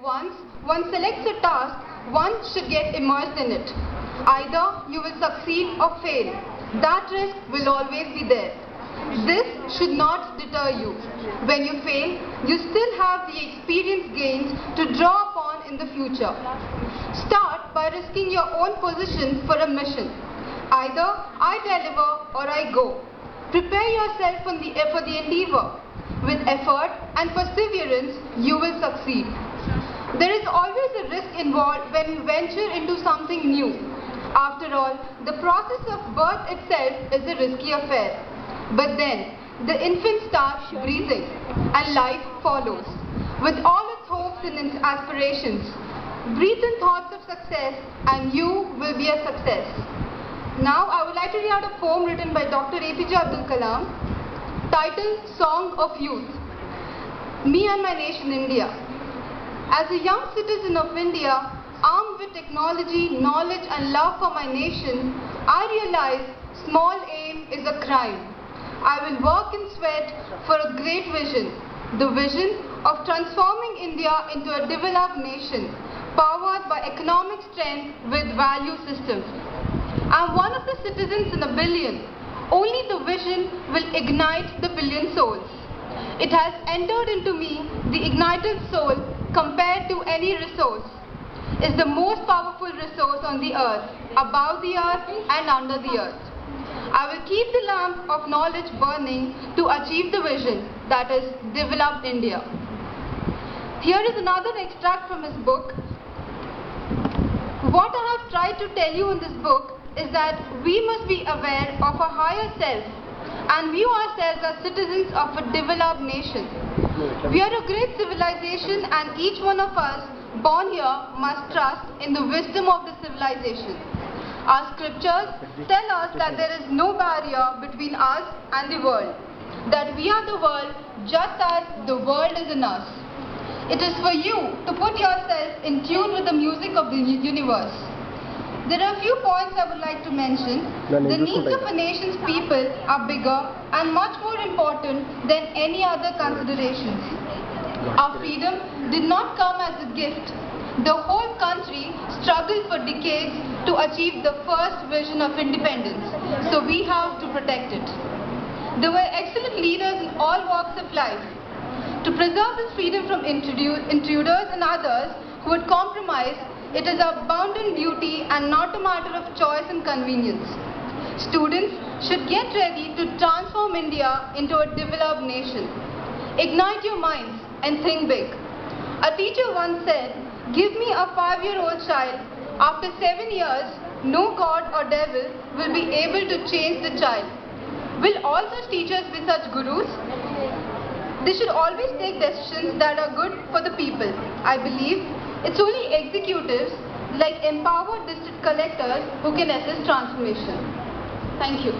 Once one selects a task, one should get immersed in it. Either you will succeed or fail. That risk will always be there. This should not deter you. When you fail, you still have the experience gained to draw upon in the future. Start by risking your own position for a mission. Either I deliver or I go. Prepare yourself for the endeavor. With effort and perseverance, you will succeed. There is always a risk involved when we venture into something new. After all, the process of birth itself is a risky affair. But then, the infant starts breathing and life follows. With all its hopes and its aspirations, breathe in thoughts of success and you will be a success. Now, I would like to read out a poem written by Dr. APJ Abdul Kalam, titled Song of Youth. Me and my nation, India. As a young citizen of India, armed with technology, knowledge and love for my nation, I realize small aim is a crime. I will work and sweat for a great vision, the vision of transforming India into a developed nation, powered by economic strength with value systems. I am one of the citizens in a billion. Only the vision will ignite the billion souls. It has entered into me, the ignited soul, compared to any resource, is the most powerful resource on the earth, above the earth and under the earth. I will keep the lamp of knowledge burning to achieve the vision, that is, develop India. Here is another extract from his book. What I have tried to tell you in this book is that we must be aware of a higher self and view ourselves as citizens of a developed nation. We are a great civilization and each one of us born here must trust in the wisdom of the civilization. Our scriptures tell us that there is no barrier between us and the world, that we are the world just as the world is in us. It is for you to put yourself in tune with the music of the universe. There are a few points I would like to mention. The needs of a nation's people are bigger and much more important than any other considerations. Our freedom did not come as a gift. The whole country struggled for decades to achieve the first vision of independence, so we have to protect it. There were excellent leaders in all walks of life. To preserve this freedom from intruders and others who would compromise, it is our bounden duty and not a matter of choice and convenience. Students should get ready to transform India into a developed nation. Ignite your minds and think big. A teacher once said, "Give me a 5-year-old child. After 7 years, no God or devil will be able to change the child." Will all such teachers be such gurus? They should always take decisions that are good for the people. I believe it's only executives like empowered district collectors who can assist transformation. Thank you.